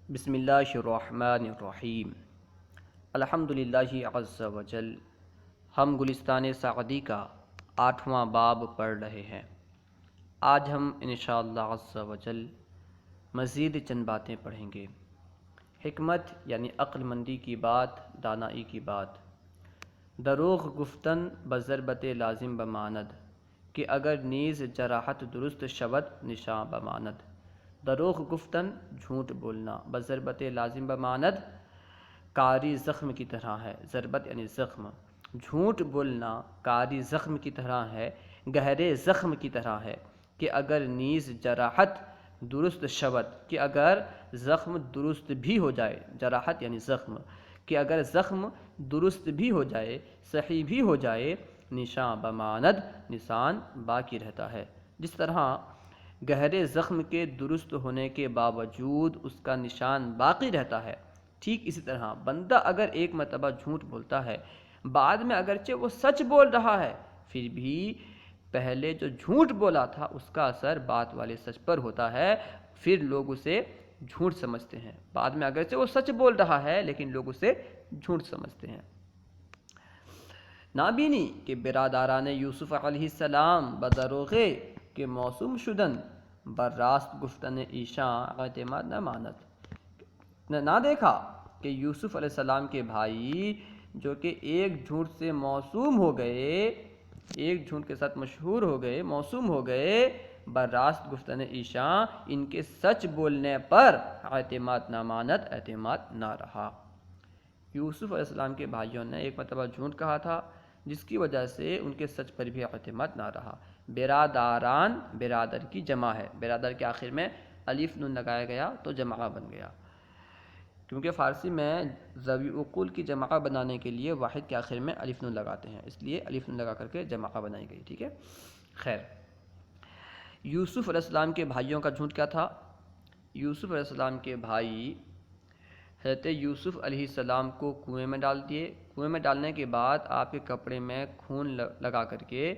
بسم اللہ الرحمن الرحیم۔ الحمد للہ عز وجل۔ ہم گلستان سعدی کا 8واں باب پڑھ رہے ہیں۔ آج ہم انشاءاللہ عز وجل مزید چند باتیں پڑھیں گے۔ حکمت یعنی عقل مندی کی بات، دانائی کی بات۔ دروغ گفتن بضربت لازم بماند کہ اگر نیز جراحت درست شود نشاں بماند۔ دروغ گفتن جھوٹ بولنا بضربت لازم بماند کاری زخم کی طرح ہے۔ ضربت یعنی زخم۔ جھوٹ بولنا کاری زخم کی طرح ہے، گہرے زخم کی طرح ہے کہ اگر نیز جراحت درست شود، کہ اگر زخم درست بھی ہو جائے، جراحت یعنی زخم، کہ اگر زخم درست بھی ہو جائے، صحیح بھی ہو جائے، نشاں بماند نشان باقی رہتا ہے۔ جس طرح گہرے زخم کے درست ہونے کے باوجود اس کا نشان باقی رہتا ہے، ٹھیک اسی طرح بندہ اگر ایک مرتبہ جھوٹ بولتا ہے، بعد میں اگرچہ وہ سچ بول رہا ہے، پھر بھی پہلے جو جھوٹ بولا تھا اس کا اثر بعد والے سچ پر ہوتا ہے، پھر لوگ اسے جھوٹ سمجھتے ہیں۔ بعد میں اگرچہ وہ سچ بول رہا ہے لیکن لوگ اسے جھوٹ سمجھتے ہیں۔ نابینی کہ برادران یوسف علیہ السلام بدروغے کہ موسوم شدن بر راست گفتن ایشاں اعتماد نہ ماند۔ نہ دیکھا کہ یوسف علیہ السلام کے بھائی جو کہ ایک جھوٹ سے موسوم ہو گئے، ایک جھوٹ کے ساتھ مشہور ہو گئے، موسوم ہو گئے، بر راست گفتن ایشاں ان کے سچ بولنے پر اعتماد نہ ماند، اعتماد نہ رہا۔ یوسف علیہ السلام کے بھائیوں نے ایک مرتبہ جھوٹ کہا تھا جس کی وجہ سے ان کے سچ پر بھی اعتماد نہ رہا۔ برادران برادر کی جمع ہے، برادر کے آخر میں الف نون لگایا گیا تو جمع بن گیا، کیونکہ فارسی میں ذوی عقول کی جمع بنانے کے لیے واحد کے آخر میں الف نون لگاتے ہیں، اس لیے الف نون لگا کر کے جمع بنائی گئی، ٹھیک ہے۔ خیر، یوسف علیہ السلام کے بھائیوں کا جھوٹ کیا تھا؟ یوسف علیہ السلام کے بھائی حضرت یوسف علیہ السلام کو کنویں میں ڈال دیے۔ کنویں میں ڈالنے کے بعد آپ کے کپڑے میں خون لگا کر کے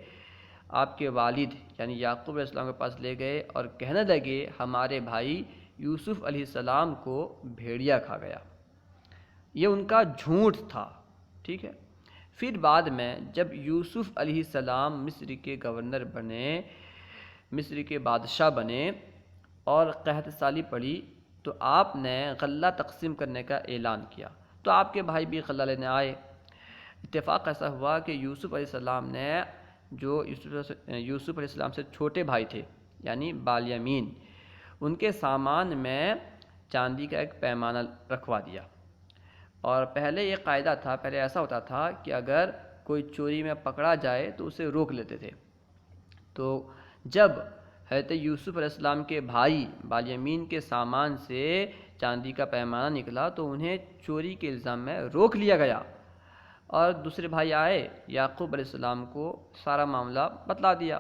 آپ کے والد یعنی یعقوب علیہ السلام کے پاس لے گئے اور کہنے لگے ہمارے بھائی یوسف علیہ السلام کو بھیڑیا کھا گیا۔ یہ ان کا جھوٹ تھا، ٹھیک ہے۔ پھر بعد میں جب یوسف علیہ السلام مصر کے گورنر بنے، مصر کے بادشاہ بنے اور قحط سالی پڑی تو آپ نے غلہ تقسیم کرنے کا اعلان کیا، تو آپ کے بھائی بھی غلہ لینے آئے۔ اتفاق ایسا ہوا کہ یوسف علیہ السلام نے جو یوسف علیہ السلام سے چھوٹے بھائی تھے یعنی بالیمین، ان کے سامان میں چاندی کا ایک پیمانہ رکھوا دیا۔ اور پہلے یہ قاعدہ تھا، پہلے ایسا ہوتا تھا کہ اگر کوئی چوری میں پکڑا جائے تو اسے روک لیتے تھے۔ تو جب حضرت یوسف علیہ السلام کے بھائی بالیمین کے سامان سے چاندی کا پیمانہ نکلا تو انہیں چوری کے الزام میں روک لیا گیا، اور دوسرے بھائی آئے، یعقوب علیہ السلام کو سارا معاملہ بتلا دیا۔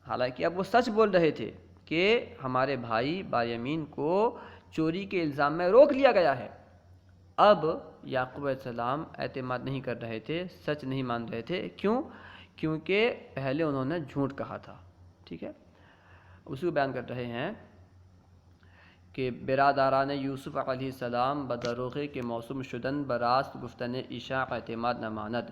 حالانکہ اب وہ سچ بول رہے تھے کہ ہمارے بھائی بالیمین کو چوری کے الزام میں روک لیا گیا ہے۔ اب یعقوب علیہ السلام اعتماد نہیں کر رہے تھے، سچ نہیں مان رہے تھے۔ کیوں؟ کیونکہ پہلے انہوں نے جھوٹ کہا تھا، ٹھیک ہے۔ اسی کو بیان کر رہے ہیں کہ برادران یوسف علیہ السلام بدروغے کے موسوم شدن براست گفتن عشاء اعتماد نہ ماند۔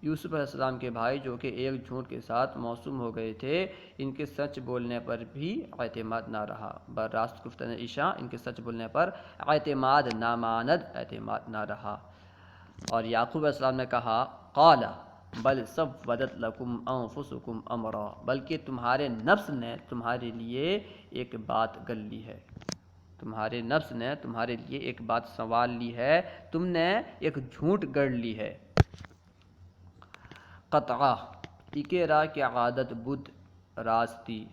یوسف علیہ السلام کے بھائی جو کہ ایک جھوٹ کے ساتھ موسوم ہو گئے تھے، ان کے سچ بولنے پر بھی اعتماد نہ رہا۔ براست گفتن عشاء ان کے سچ بولنے پر اعتماد نہ ماند، اعتماد نہ رہا۔ اور یعقوب علیہ السلام نے کہا قال بل سودت لکم انفسکم امرا، بلکہ تمہارے نفس نے تمہارے لیے ایک بات گل لی ہے، تمہارے نفس نے تمہارے لیے ایک بات سنوال لی ہے، تم نے ایک جھوٹ گڑ لی ہے۔ قطعہ اکے را کی عادت بدھ راستی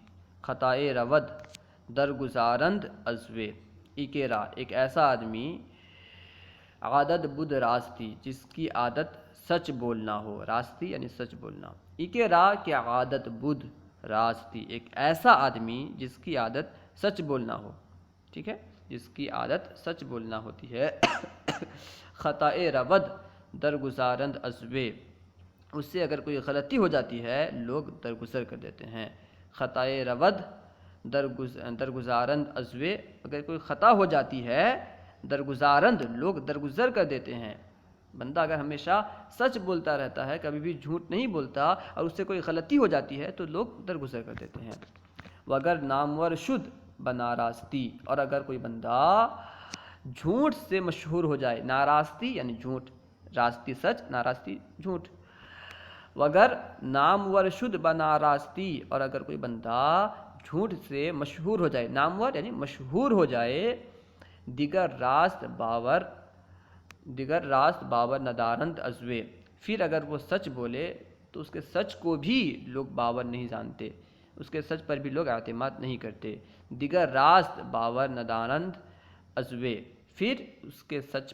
خطائے رود درگزارند ازوے۔ اکے را ایک ایسا آدمی، عادت بدھ راستی جس کی عادت سچ بولنا ہو، راستی یعنی سچ بولنا۔ اکے را کی عادت بدھ راستی ایک ایسا آدمی جس کی عادت سچ بولنا ہو، ٹھیک ہے، جس کی عادت سچ بولنا ہوتی ہے۔ خطائے رود درگزارند ازوے، اس سے اگر کوئی غلطی ہو جاتی ہے لوگ درگزر کر دیتے ہیں۔ خطائے رود درگزارند ازوے، اگر کوئی خطا ہو جاتی ہے، درگزارند لوگ درگزر کر دیتے ہیں۔ بندہ اگر ہمیشہ سچ بولتا رہتا ہے، کبھی بھی جھوٹ نہیں بولتا، اور اس سے کوئی غلطی ہو جاتی ہے تو لوگ درگزر کر دیتے ہیں۔ وگر نامور شد بناراستی، اور اگر کوئی بندہ جھوٹ سے مشہور ہو جائے، ناراستی یعنی جھوٹ، راستی سچ، ناراستی جھوٹ۔ وگر نامور شد بناراستی، اور اگر کوئی بندہ جھوٹ سے مشہور ہو جائے، نامور یعنی مشہور ہو جائے، دیگر راست باور ندارند ازوے، پھر اگر وہ سچ بولے تو اس کے سچ کو بھی لوگ باور نہیں جانتے، اس کے سچ پر بھی لوگ اعتماد نہیں کرتے۔ دیگر راست باور ندارند ازوے، پھر اس کے سچ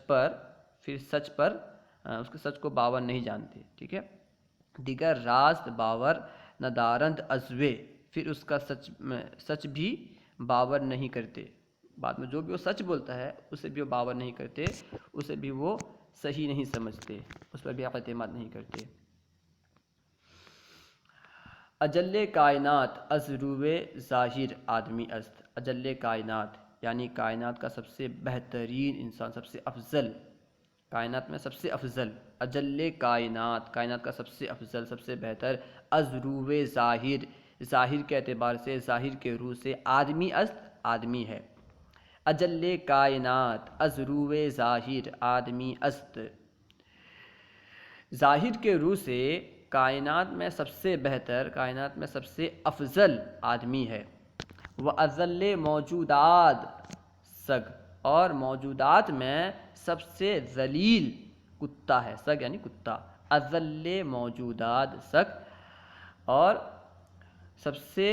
کو باور نہیں جانتے، ٹھیک ہے۔ دیگر راست باور ندارند ازوے، پھر اس کا سچ بھی باور نہیں کرتے، بعد میں جو بھی وہ سچ بولتا ہے اسے بھی وہ باور نہیں کرتے، اسے بھی وہ صحیح نہیں سمجھتے، اس پر بھی اعتماد نہیں کرتے۔ اجل کائنات از روئے ظاہر آدمی است، اجل کائنات یعنی کائنات کا سب سے بہترین انسان، سب سے افضل، کائنات میں سب سے افضل، اجل کائنات، کائنات کا سب سے افضل، سب سے بہتر، از روئے ظاہر، ظاہر کے اعتبار سے، ظاہر کے روح سے، آدمی است، آدمی ہے۔ اجل کائنات از روئے ظاہر آدمی است، ظاہر کے روح سے کائنات میں سب سے بہتر، کائنات میں سب سے افضل آدمی ہے۔ وہ اذل موجودات سگ، اور موجودات میں سب سے ذلیل کتا ہے، سگ یعنی کتا، اذل موجودات سگ، اور سب سے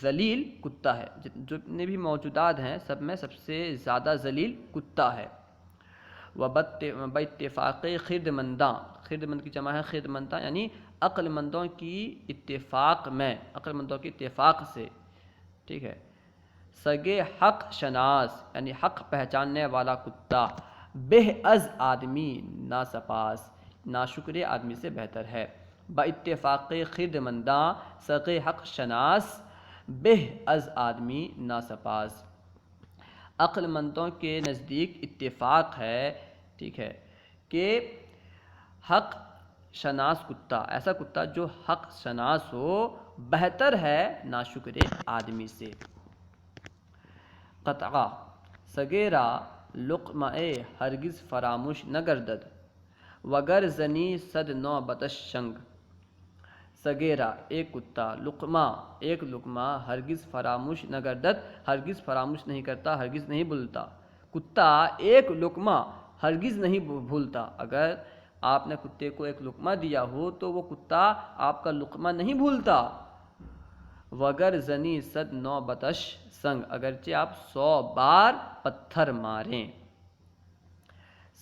ذلیل کتا ہے، جتنے بھی موجودات ہیں سب میں سب سے زیادہ ذلیل کتا ہے۔ باتفاق خردمنداں، خردمند کی جمع ہے خردمنداں، یعنی عقل مندوں کی اتفاق میں، عقل مندوں کی اتفاق سے، ٹھیک ہے۔ سگے حق شناس یعنی حق پہچاننے والا کتا، بہ از آدمی ناسپاس، ناشکر آدمی سے بہتر ہے۔ با اتفاق خردمنداں سگے حق شناس، بہ از آدمی ناسپاس، عقل مندوں کے نزدیک اتفاق ہے، ٹھیک ہے، کہ حق شناس کتا، ایسا کتا جو حق شناس ہو، بہتر ہے ناشکر آدمی سے۔ قطعہ سگیرا لقمہ ہرگز فراموش نہ گردد، وگر زنی صد نو بتش شنگ، سگیرا ایک کتا، لقمہ ایک لقمہ، ہرگز فراموش نہ گردد، ہرگز فراموش نہیں کرتا، ہرگز نہیں بھولتا، کتا ایک لقمہ ہرگز نہیں بھولتا، اگر آپ نے کتے کو ایک لقمہ دیا ہو تو وہ کتا آپ کا لقمہ نہیں بھولتا۔ وگر زنی صد نو بتش سنگ، اگرچہ آپ 100 بار پتھر ماریں۔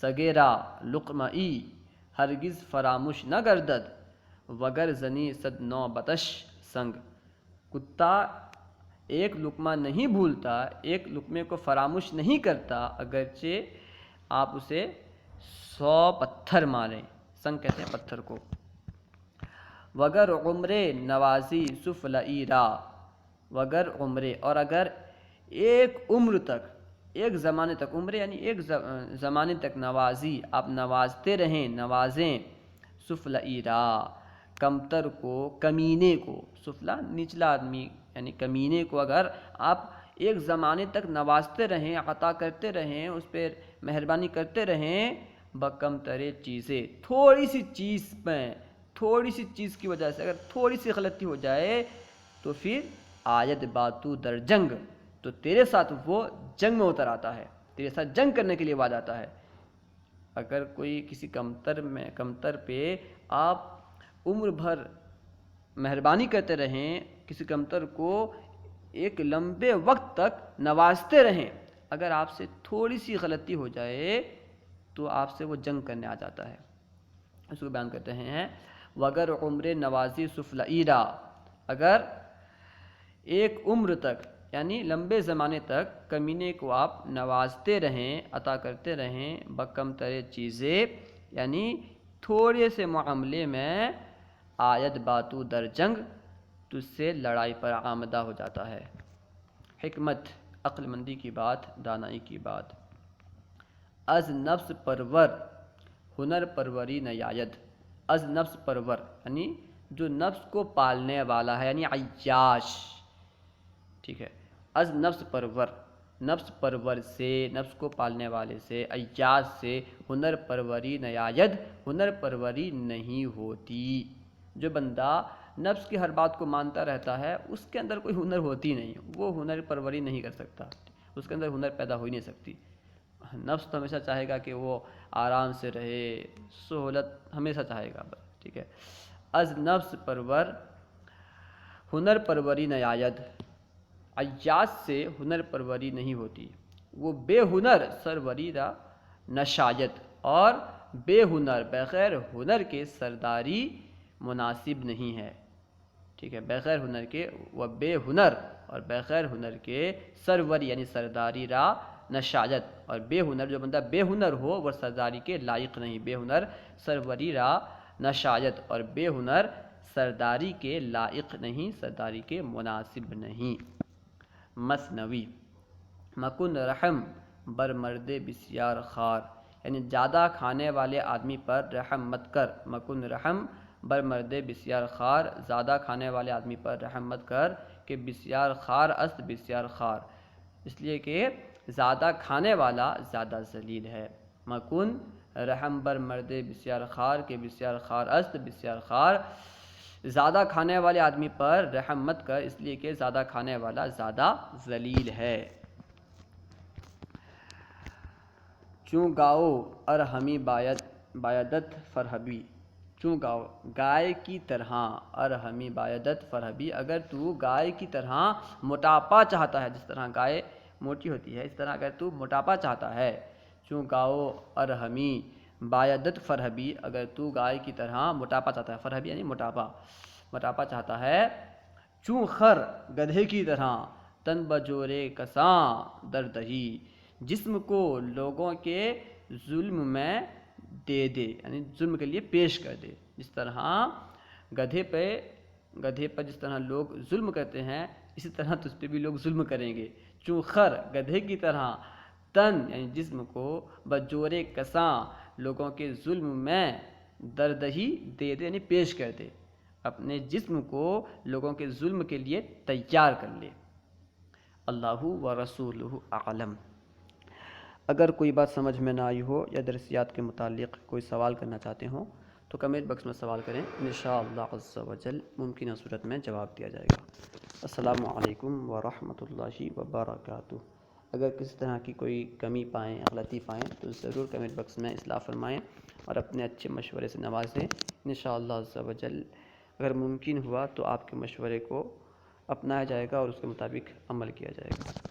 سگیرا لقمئی ہرگز فراموش نہ گردد، وگر زنی صد نو بتش سنگ، کتا ایک لقمہ نہیں بھولتا، ایک لقمے کو فراموش نہیں کرتا، اگرچہ آپ اسے 100 پتھر ماریں، سنگ کہتے ہیں پتھر کو۔ وگر عمر نوازی سفلئی را، وگر عمر اور اگر ایک عمر تک، ایک زمانے تک، عمر یعنی ایک زمانے تک، نوازی آپ نوازتے رہیں، نوازیں، سفلئی را کمتر کو، کمینے کو، سفلا نچلا آدمی یعنی کمینے کو، اگر آپ ایک زمانے تک نوازتے رہیں، عطا کرتے رہیں، اس پہ مہربانی کرتے رہیں، بکم ترے چیزیں، تھوڑی سی چیز میں، تھوڑی سی چیز کی وجہ سے اگر تھوڑی سی غلطی ہو جائے تو پھر آیت باتو در جنگ، تو تیرے ساتھ وہ جنگ میں اتر آتا ہے، تیرے ساتھ جنگ کرنے کے لیے وہ آ جاتا ہے۔ اگر کوئی کسی کمتر پہ آپ عمر بھر مہربانی کرتے رہیں، کسی کمتر کو ایک لمبے وقت تک نوازتے رہیں، اگر آپ سے تھوڑی سی غلطی ہو جائے تو آپ سے وہ جنگ کرنے آ جاتا ہے۔ اس کو بیان کرتے ہیں، وگر عمر نوازی سفلئی را، اگر ایک عمر تک یعنی لمبے زمانے تک کمینے کو آپ نوازتے رہیں، عطا کرتے رہیں، بکم ترے چیزیں یعنی تھوڑے سے معاملے میں، آیت باتو در جنگ، تجھ سے لڑائی پر آمدہ ہو جاتا ہے۔ حکمت عقل مندی کی بات، دانائی کی بات۔ از نفس پرور ہنر پروری نیاید، از نفس پرور یعنی جو نفس کو پالنے والا ہے، یعنی عیاش، ٹھیک ہے۔ از نفس پرور، نفس پرور سے، نفس کو پالنے والے سے، عیاش سے ہنر پروری نیاید، ہنر پروری نہیں ہوتی۔ جو بندہ نفس کی ہر بات کو مانتا رہتا ہے اس کے اندر کوئی ہنر ہوتی نہیں، وہ ہنر پروری نہیں کر سکتا، اس کے اندر ہنر پیدا ہو ہی نہیں سکتی۔ نفس تو ہمیشہ چاہے گا کہ وہ آرام سے رہے، سہولت ہمیشہ چاہے گا، ٹھیک ہے۔ از نفس پرور ہنر پروری نیاید، عیاش سے ہنر پروری نہیں ہوتی۔ وہ بے ہنر سروری را نشایت، اور بے ہنر بغیر ہنر کے سرداری مناسب نہیں ہے، ٹھیک ہے۔ بغیر ہنر کے، وہ بے ہنر اور بغیر ہنر کے سروری یعنی سرداری را نشایت، اور بے ہنر جو بندہ بے ہنر ہو وہ سرداری کے لائق نہیں، بے ہنر سروری را نشایت، اور بے ہنر سرداری کے لائق نہیں، سرداری کے مناسب نہیں۔ مثنوی مکن رحم بر مرد بسیار خوار، یعنی زیادہ کھانے والے آدمی پر رحم مت کر، مکن رحم بر مرد بسیار خوار، زیادہ کھانے والے آدمی پر رحم مت کر، کہ بسیار خوار است بسیار خوار، اس لیے کہ زیادہ کھانے والا زیادہ ذلیل ہے۔ مکن رحم بر مرد بسیار خوار، کہ بسیار خوار است بسیار خوار، زیادہ کھانے والے آدمی پر رحم مت کر، اس لیے کہ زیادہ کھانے والا زیادہ ذلیل ہے۔ چوں گاؤ ار ہمی بایدت فرہبی، چوں گاؤ گائے کی طرح، ار ہمی بایدت فرہبی اگر تو گائے کی طرح موٹاپا چاہتا ہے، جس طرح گائے موٹی ہوتی ہے اس طرح اگر تو موٹاپا چاہتا ہے، چوں گاؤ ار ہمی بایدت فرہبی اگر تو گائے کی طرح موٹاپا چاہتا ہے، فرہبی یعنی موٹاپا چاہتا ہے، چوں خر گدھے کی طرح تن بجورے کساں دردہی، جسم کو لوگوں کے ظلم میں دے دے، یعنی ظلم کے لیے پیش کر دے، جس طرح گدھے پر جس طرح لوگ ظلم کرتے ہیں اسی طرح تجھ پہ بھی لوگ ظلم کریں گے۔ چوں خر گدھے کی طرح تن یعنی جسم کو بجورے کساں لوگوں کے ظلم میں دردہی دے دے یعنی پیش کر دے، اپنے جسم کو لوگوں کے ظلم کے لیے تیار کر لے۔ اللہ و رسولہ اعلم۔ اگر کوئی بات سمجھ میں نہ آئی ہو یا درسیات کے متعلق کوئی سوال کرنا چاہتے ہوں تو کمنٹ باکس میں سوال کریں، انشاءاللہ عز و جل ممکنہ صورت میں جواب دیا جائے گا۔ السلام علیکم ورحمۃ اللہ وبرکاتہ۔ اگر کسی طرح کی کوئی کمی پائیں، غلطی پائیں تو ضرور کمنٹ باکس میں اصلاح فرمائیں اور اپنے اچھے مشورے سے نوازیں، انشاءاللہ عز و جل اگر ممکن ہوا تو آپ کے مشورے کو اپنایا جائے گا اور اس کے مطابق عمل کیا جائے گا۔